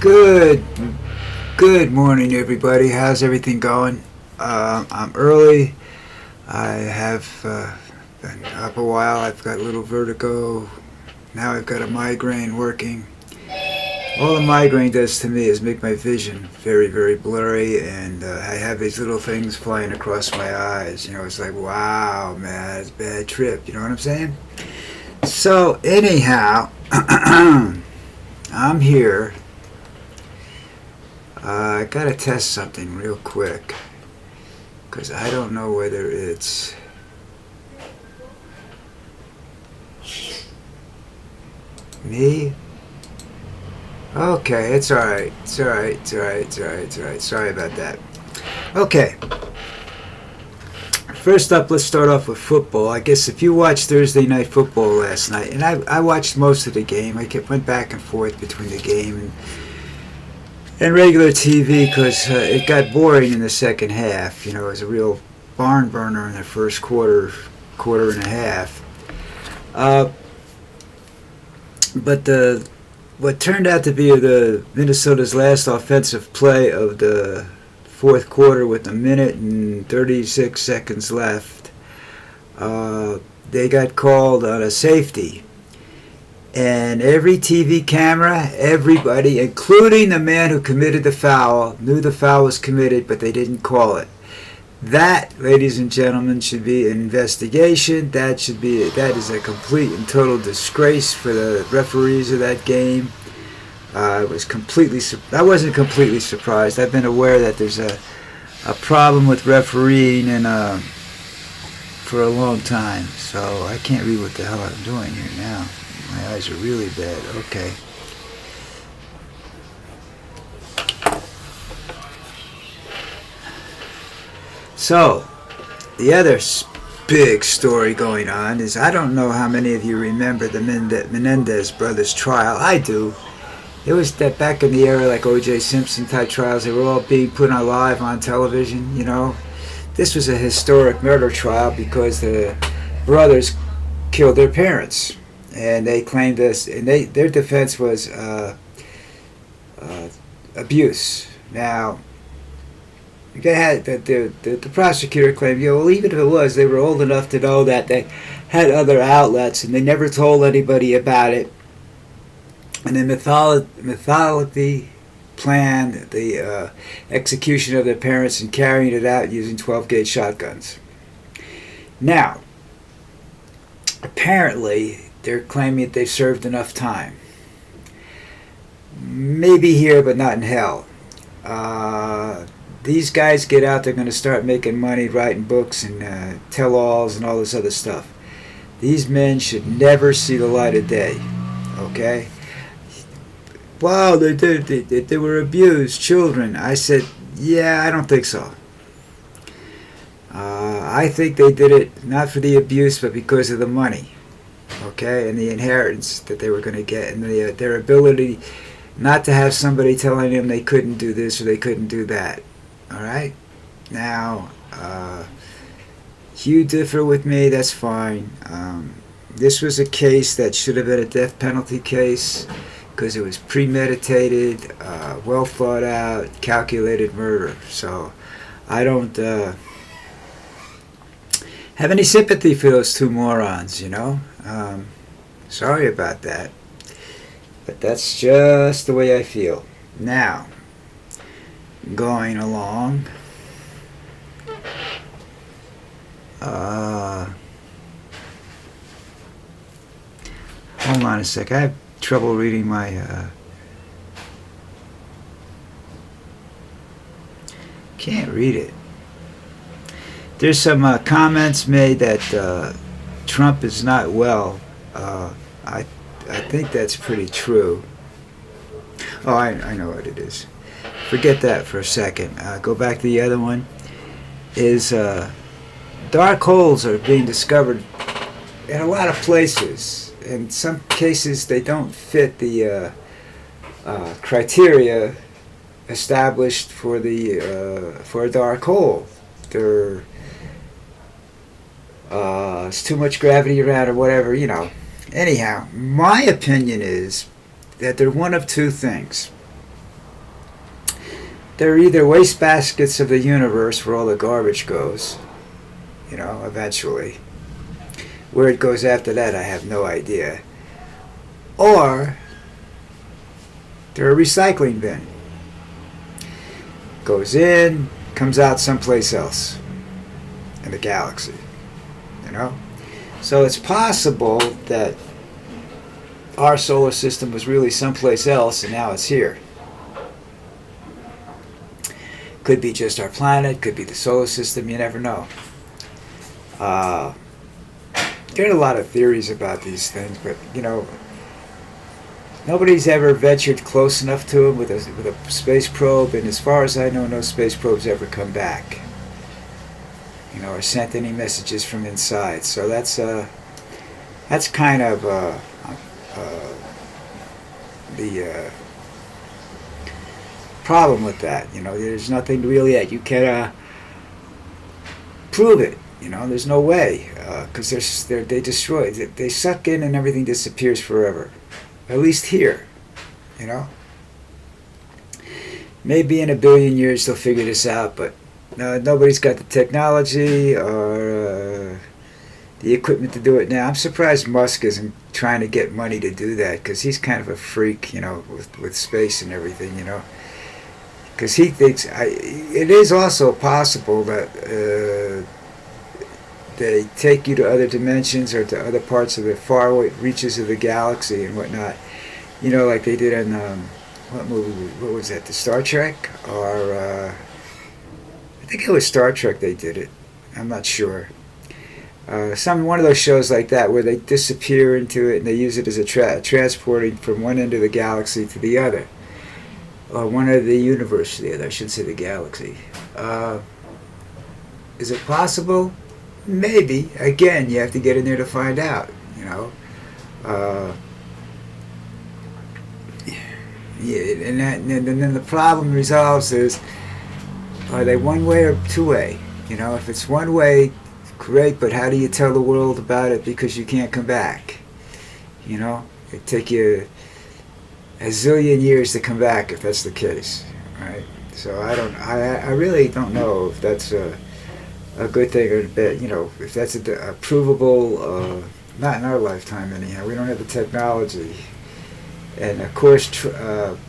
Good, good morning, everybody. How's everything going? I'm early. I have been up a while. I've got a little vertigo. Now I've got a migraine working. All the migraine does to me is make my vision very, very blurry, and I have these little things flying across my eyes. You know, it's like, wow, man, it's a bad trip. You know what I'm saying? So, anyhow, I'm here. I gotta test something real quick because I don't know whether it's me. Okay, it's alright. It's alright. It's alright. It's alright. It's alright. Sorry about that. Okay. First up, let's start off with football. I guess if you watched Thursday Night Football last night, and I watched most of the game. Went back and forth between the game and regular TV because it got boring in the second half. You know, it was a real barn burner in the first quarter and a half. But what turned out to be the Minnesota's last offensive play of the fourth quarter with a minute and 36 seconds left, they got called on a safety. And every TV camera, everybody, including the man who committed the foul, knew the foul was committed, but they didn't call it. That, ladies and gentlemen, should be an investigation. That is a complete and total disgrace for the referees of that game. I wasn't completely surprised. I've been aware that there's a problem with refereeing for a long time, so I can't read what the hell I'm doing here now. My eyes are really bad. Okay. So, the other big story going on is, I don't know how many of you remember the Menendez brothers trial. I do. It was that back in the era, like O.J. Simpson type trials, they were all being put on live on television, you know. This was a historic murder trial because the brothers killed their parents. And they claimed this, and their defense was abuse. Now, they had the prosecutor claimed, well, even if it was, they were old enough to know that they had other outlets, and they never told anybody about it. And they methodically planned the execution of their parents and carrying it out using 12-gauge shotguns. Now, apparently, they're claiming that they've served enough time. Maybe here, but not in hell. These guys get out, they're going to start making money, writing books and tell-alls and all this other stuff. These men should never see the light of day. Okay? Wow, they were abused, children. I said, yeah, I don't think so. I think they did it not for the abuse, but because of the money. Okay, and the inheritance that they were going to get, and their ability not to have somebody telling them they couldn't do this or they couldn't do that. All right? Now, you differ with me, that's fine. This was a case that should have been a death penalty case because it was premeditated, well thought out, calculated murder. So I don't have any sympathy for those two morons, you know. Sorry about that, but that's just the way I feel. Now, going along, hold on a sec. I have trouble reading my can't read it. There's some comments made that Trump is not well. I think that's pretty true. Oh, I know what it is. Forget that for a second. Go back to the other one. Is dark holes are being discovered in a lot of places. In some cases, they don't fit the criteria established for a dark hole. It's too much gravity around or whatever, you know. Anyhow, my opinion is that they're one of two things. they're either wastebaskets of the universe where all the garbage goes, eventually. Where it goes after that, I have no idea. Or they're a recycling bin. Goes in, comes out someplace else in the galaxy. So it's possible that our solar system was really someplace else and now it's here. Could be just our planet, could be the solar system, you never know. There are a lot of theories about these things, but nobody's ever ventured close enough to them with a space probe, and as far as I know, no space probes ever come back. Or sent any messages from inside. So that's kind of the problem with that. There's nothing really that you can prove it. There's no way, because they destroy it. They suck in and everything disappears forever. At least here, Maybe in a billion years they'll figure this out, but nobody's got the technology or the equipment to do it now. I'm surprised Musk isn't trying to get money to do that, because he's kind of a freak, with space and everything, Because he thinks it is also possible that they take you to other dimensions or to other parts of the far reaches of the galaxy and whatnot. Like they did in what movie? What was that? The Star Trek, or I think it was Star Trek. They did it. I'm not sure. One of those shows like that where they disappear into it and they use it as a transporting from one end of the galaxy to the other, or one end of the universe to the other. I should say the galaxy. Is it possible? Maybe. Again, you have to get in there to find out. Yeah, and then the problem resolves is, are they one way or two way? If it's one way, great, but how do you tell the world about it because you can't come back? It'd take you a zillion years to come back if that's the case, right? So I really don't know if that's a good thing or bad. If that's a provable, not in our lifetime anyhow. We don't have the technology. And of course,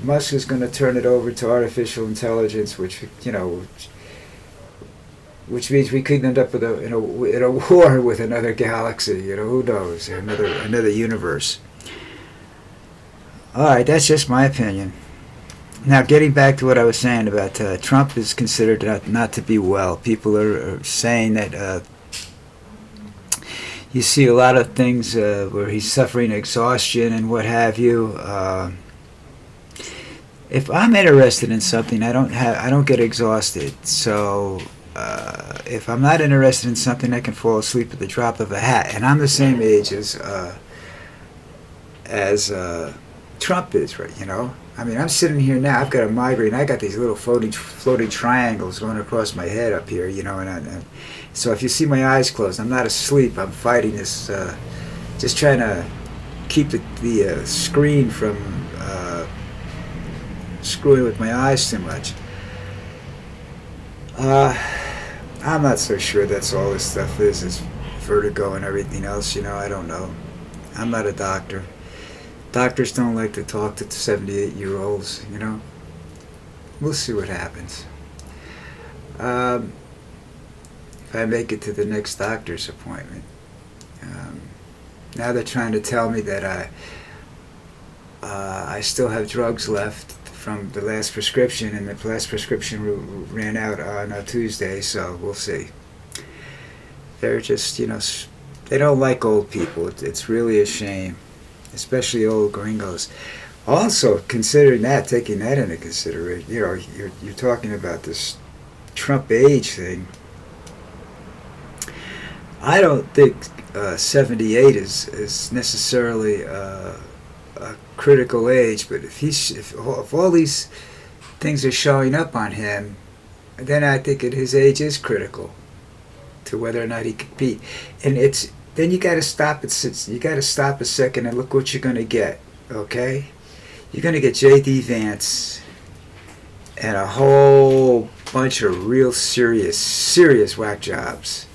Musk is going to turn it over to artificial intelligence, which means we could end up in a war with another galaxy. Who knows? Another universe. All right, that's just my opinion. Now, getting back to what I was saying about Trump is considered not to be well. People are saying that. You see a lot of things where he's suffering exhaustion and what have you. If I'm interested in something, I don't get exhausted. So if I'm not interested in something, I can fall asleep at the drop of a hat. And I'm the same age as Trump is, right? I mean, I'm sitting here now. I've got a migraine. I got these little floating triangles going across my head up here, and so if you see my eyes closed, I'm not asleep. I'm fighting this, just trying to keep the screen from screwing with my eyes too much. I'm not so sure that's all this stuff is vertigo and everything else. I don't know. I'm not a doctor. Doctors don't like to talk to 78-year-olds, We'll see what happens. If I make it to the next doctor's appointment. Now they're trying to tell me that I still have drugs left from the last prescription, and the last prescription ran out on a Tuesday, so we'll see. They're just, they don't like old people. It's really a shame. Especially old gringos. Also, considering that, taking that into consideration, you're talking about this Trump age thing. I don't think 78 is necessarily a critical age, but if all these things are showing up on him, then I think at his age is critical to whether or not he can compete. And then you got to stop it. You got to stop a second and look what you're going to get. Okay, you're going to get J.D. Vance and a whole bunch of real serious whack jobs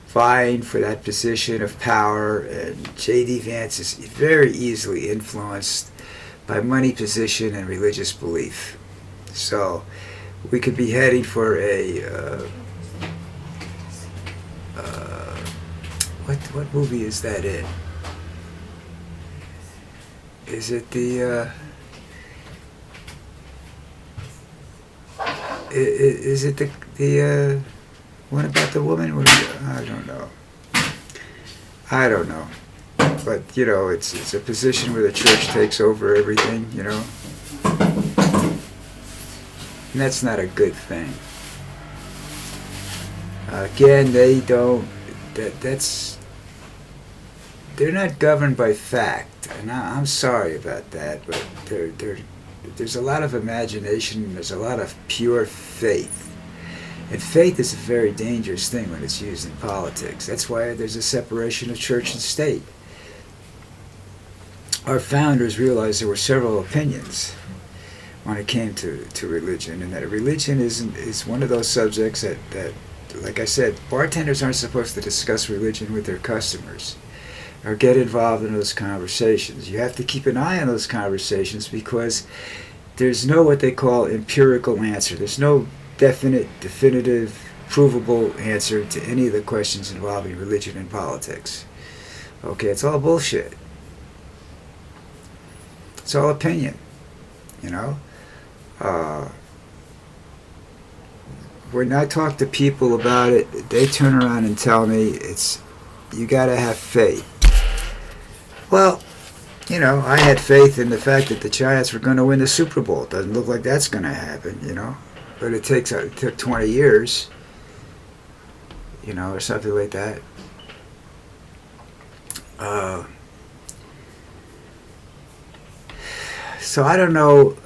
vying for that position of power, and J.D. Vance is very easily influenced by money, position, and religious belief. So we could be heading for a what movie is that in? Is it the is it the one about the woman? I don't know. I don't know. But you know, it's a position where the church takes over everything. You know, and that's not a good thing. Again, they don't. That's they're not governed by fact, and I'm sorry about that. But there's a lot of imagination. And there's a lot of pure faith. And faith is a very dangerous thing when it's used in politics. That's why there's a separation of church and state. Our founders realized there were several opinions when it came to religion, and that religion is one of those subjects that, like I said, bartenders aren't supposed to discuss religion with their customers or get involved in those conversations. You have to keep an eye on those conversations because there's no what they call empirical answer. There's no definitive, provable answer to any of the questions involving religion and politics. Okay, it's all bullshit. It's all opinion, you know. When I talk to people about it, they turn around and tell me you got to have faith. Well, you know, I had faith in the fact that the Giants were going to win the Super Bowl. It doesn't look like that's going to happen, you know. But it took 20 years, you know, or something like that. So I don't know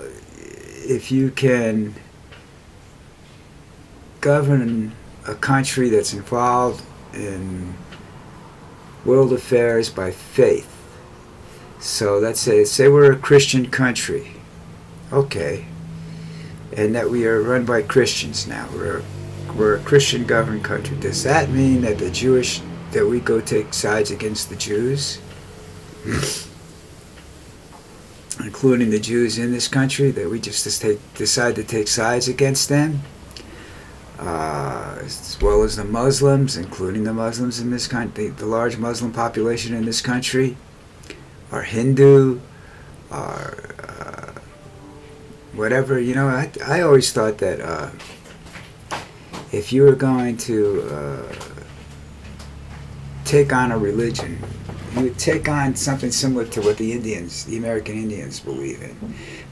if you can govern a country that's involved in world affairs by faith. So let's say we're a Christian country, okay, and that we are run by Christians now. We're a Christian governed country. Does that mean that that we go take sides against the Jews? Including the Jews in this country, that we just decide to take sides against them, as well as the Muslims, including the Muslims in this country, the large Muslim population in this country, or Hindu, or whatever. You know, I always thought that if you were going to take on a religion, you would take on something similar to what the American Indians believe in,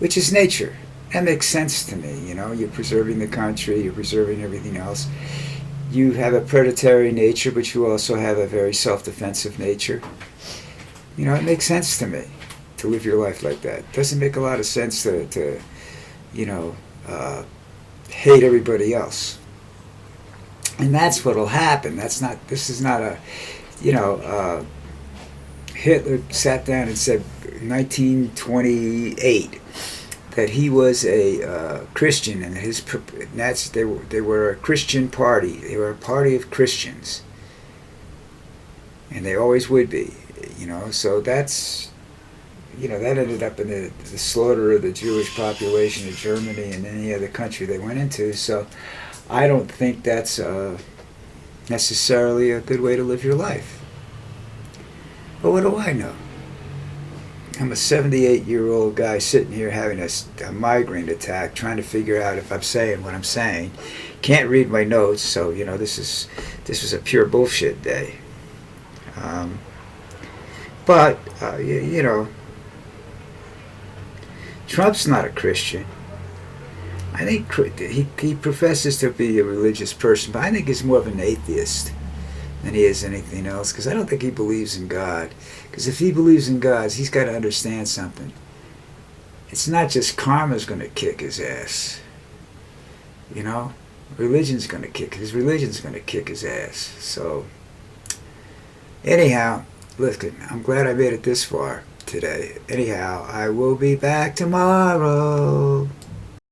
which is nature. That makes sense to me, you know. You're preserving the country, you're preserving everything else. You have a predatory nature, but you also have a very self-defensive nature. You know, it makes sense to me to live your life like that. It doesn't make a lot of sense to you know, hate everybody else. And that's what'll happen. This is not a, you know, Hitler sat down and said in 1928 that he was a Christian, and they were a Christian party. They were a party of Christians, and they always would be. You know, so that's, you know, that ended up in the slaughter of the Jewish population of Germany and any other country they went into. So I don't think that's necessarily a good way to live your life. But what do I know? I'm a 78-year-old guy sitting here having a migraine attack, trying to figure out if I'm saying what I'm saying. Can't read my notes, so you know this was a pure bullshit day. But you know, Trump's not a Christian. I think he professes to be a religious person, but I think he's more of an atheist than he is anything else, because I don't think he believes in God. Because if he believes in God, he's got to understand something. It's not just karma's going to kick his ass. You know? Religion's going to kick his ass. So, anyhow, listen, I'm glad I made it this far today. Anyhow, I will be back tomorrow.